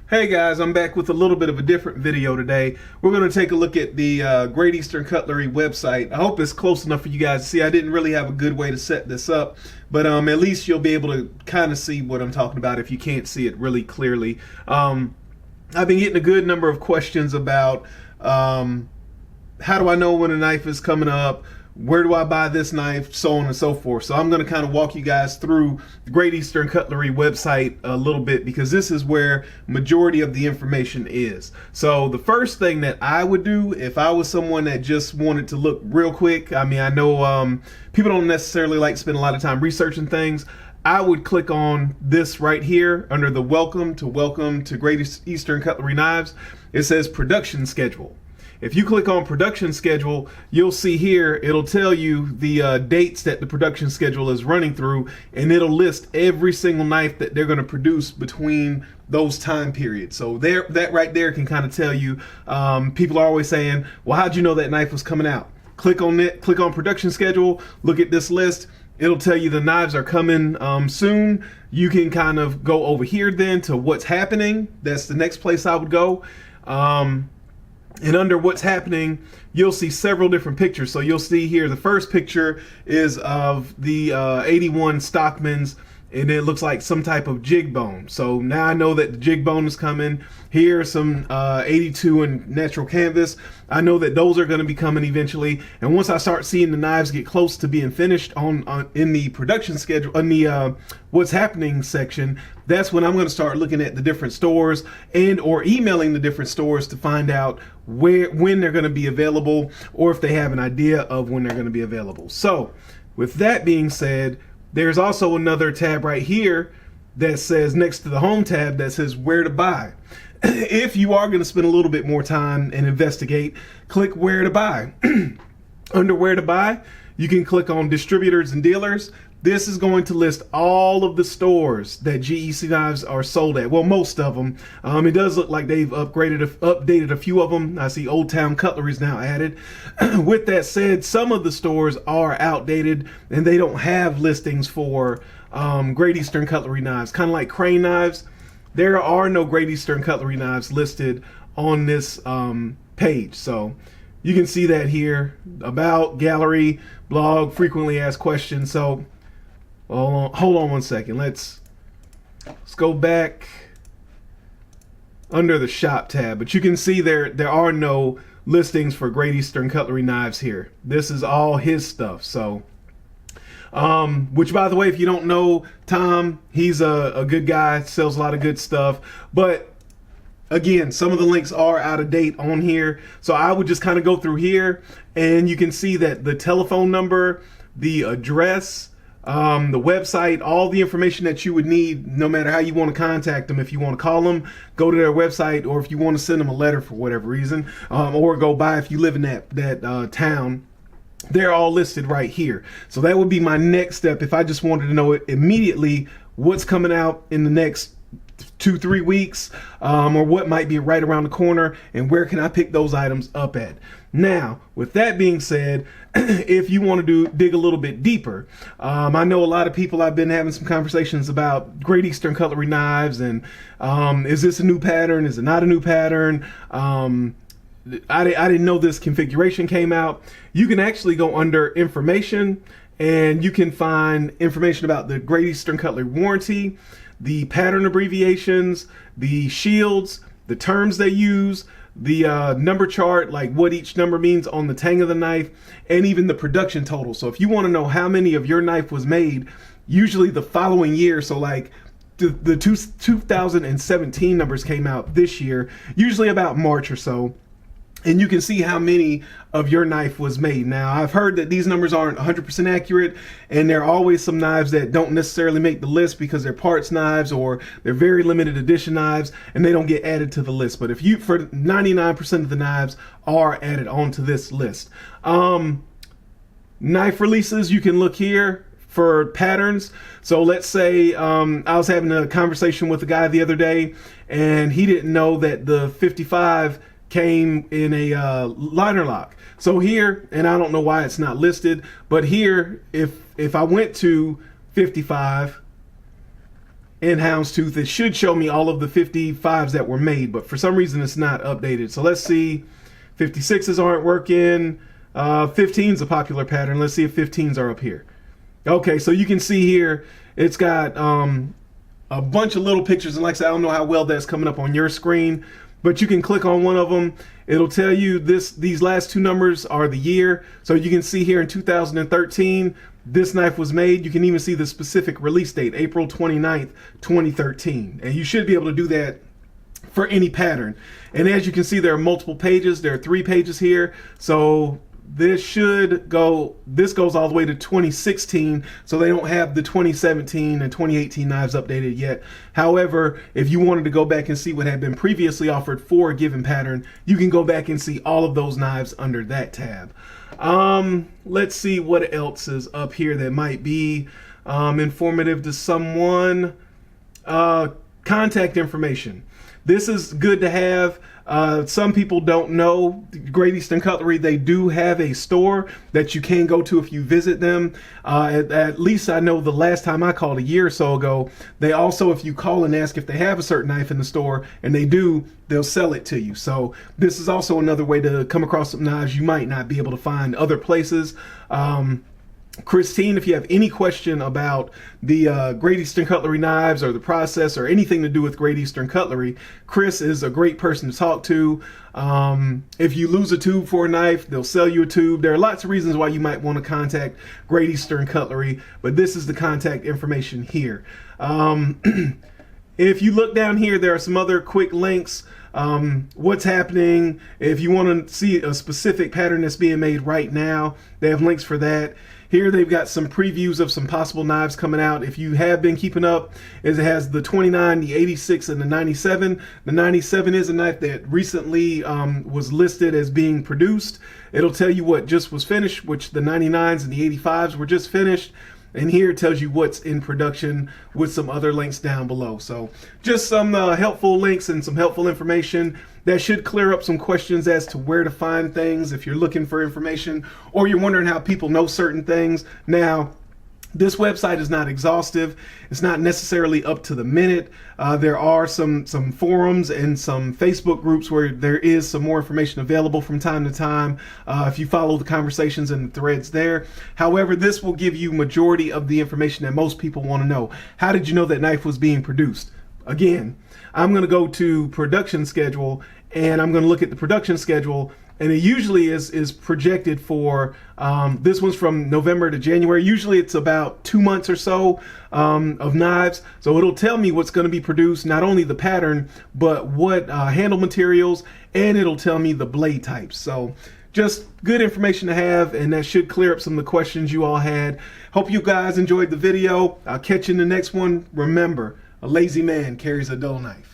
Hey guys, I'm back with a little bit of a different video today. We're going to take a look at the Great Eastern Cutlery website. I hope it's close enough for you guys to see. I didn't really have a good way to set this up, but at least you'll be able to kind of see what I'm talking about if you can't see it really clearly. I've been getting a good number of questions about how do I know when a knife is coming up, where do I buy this knife, so on and so forth. So I'm going to kind of walk you guys through the Great Eastern Cutlery website a little bit, because this is where majority of the information is. So the first thing that I would do if I was someone that just wanted to look real quick, I know people don't necessarily like to spend a lot of time researching things. I would click on this right here under the welcome to Great Eastern Cutlery Knives. It says production schedule. If you click on production schedule, you'll see here, it'll tell you the dates that the production schedule is running through, and it'll list every single knife that they're going to produce between those time periods. So that right there can kind of tell you, people are always saying, well, how'd you know that knife was coming out? Click on it, click on production schedule, look at this list. It'll tell you the knives are coming soon. You can kind of go over here then to what's happening. That's the next place I would go. And under what's happening, you'll see several different pictures. So you'll see here, the first picture is of the 81 Stockmans, and it looks like some type of jig bone. So now I know that the jig bone is coming. Here are some 82 in natural canvas. I know that those are going to be coming eventually. And once I start seeing the knives get close to being finished in the production schedule, in the what's happening section, that's when I'm going to start looking at the different stores and or emailing the different stores to find out when they're going to be available, or if they have an idea of when they're going to be available. So with that being said, there's also another tab right here that says, next to the home tab, that says where to buy. If you are going to spend a little bit more time and investigate, click where to buy. Under where to buy, you can click on distributors and dealers. This is going to list all of the stores that GEC knives are sold at. Well, most of them. It does look like they've updated a few of them. I see Old Town Cutlery is now added. With that said, some of the stores are outdated and they don't have listings for Great Eastern Cutlery knives. Kind of like Crane knives. There are no Great Eastern Cutlery knives listed on this page. So you can see that here. About, gallery, blog, frequently asked questions. So hold on one second. Let's go back under the shop tab. But you can see there are no listings for Great Eastern Cutlery knives here. This is all his stuff. So which, by the way, if you don't know Tom, he's a good guy, sells a lot of good stuff. But again, some of the links are out of date on here. So I would just kind of go through here, and you can see that the telephone number, the address, the website, all the information that you would need, no matter how you want to contact them. If you want to call them, go to their website, or if you want to send them a letter for whatever reason, or go by if you live in that town. They're all listed right here. So that would be my next step if I just wanted to know immediately what's coming out in the next 2-3 weeks, or what might be right around the corner, and where can I pick those items up at. Now, with that being said, if you want to dig a little bit deeper, I know a lot of people, I've been having some conversations about Great Eastern Cutlery knives, and is this a new pattern? Is it not a new pattern? I didn't know this configuration came out. You can actually go under information, and you can find information about the Great Eastern Cutlery warranty, the pattern abbreviations, the shields, the terms they use, the number chart, like what each number means on the tang of the knife, and even the production total. So if you want to know how many of your knife was made, usually the following year, so like the 2017 numbers came out this year, usually about March or so, and you can see how many of your knife was made. Now, I've heard that these numbers aren't 100% accurate, and there are always some knives that don't necessarily make the list because they're parts knives or they're very limited edition knives, and they don't get added to the list. But for 99% of the knives are added onto this list. Knife releases, you can look here for patterns. So let's say I was having a conversation with a guy the other day, and he didn't know that the 55 came in a liner lock. So here, and I don't know why it's not listed, but here, if I went to 55 and houndstooth. It should show me all of the 55s that were made, but for some reason it's not updated. So let's see. 56s aren't working. 15's a popular pattern. Let's see if 15s are up here. Okay, so you can see here it's got a bunch of little pictures, and like I said, I don't know how well that's coming up on your screen, but you can click on one of them. It'll tell you these last two numbers are the year. So you can see here in 2013, this knife was made. You can even see the specific release date, April 29th, 2013. And you should be able to do that for any pattern. And as you can see, there are multiple pages. There are 3 pages here. So this goes all the way to 2016, so they don't have the 2017 and 2018 knives updated yet. However, if you wanted to go back and see what had been previously offered for a given pattern, you can go back and see all of those knives under that tab. Let's see what else is up here that might be informative to someone. Contact information. This is good to have. Some people don't know Great Eastern Cutlery. They do have a store that you can go to if you visit them. At least I know the last time I called a year or so ago, they also, if you call and ask if they have a certain knife in the store, and they do, they'll sell it to you. So this is also another way to come across some knives you might not be able to find other places. Christine, if you have any question about the Great Eastern Cutlery knives or the process or anything to do with Great Eastern Cutlery, Chris is a great person to talk to. If you lose a tube for a knife, they'll sell you a tube. There are lots of reasons why you might want to contact Great Eastern Cutlery, but this is the contact information here. If you look down here, there are some other quick links. What's happening, if you want to see a specific pattern that's being made right now, they have links for that. Here they've got some previews of some possible knives coming out. If you have been keeping up, it has the 29, the 86, and the 97. The 97 is a knife that recently was listed as being produced. It'll tell you what just was finished, which the 99s and the 85s were just finished. And here it tells you what's in production with some other links down below. So just some helpful links and some helpful information that should clear up some questions as to where to find things if you're looking for information or you're wondering how people know certain things. Now, this website is not exhaustive. It's not necessarily up to the minute. There are some forums and some Facebook groups where there is some more information available from time to time if you follow the conversations and the threads there. However, this will give you majority of the information that most people want to know. How did you know that knife was being produced? Again, I'm going to go to production schedule and I'm going to look at the production schedule, and it usually is projected for, this one's from November to January. Usually it's about 2 months or so of knives. So it'll tell me what's going to be produced, not only the pattern, but what handle materials, and it'll tell me the blade types. So just good information to have, and that should clear up some of the questions you all had. Hope you guys enjoyed the video. I'll catch you in the next one. Remember, a lazy man carries a dull knife.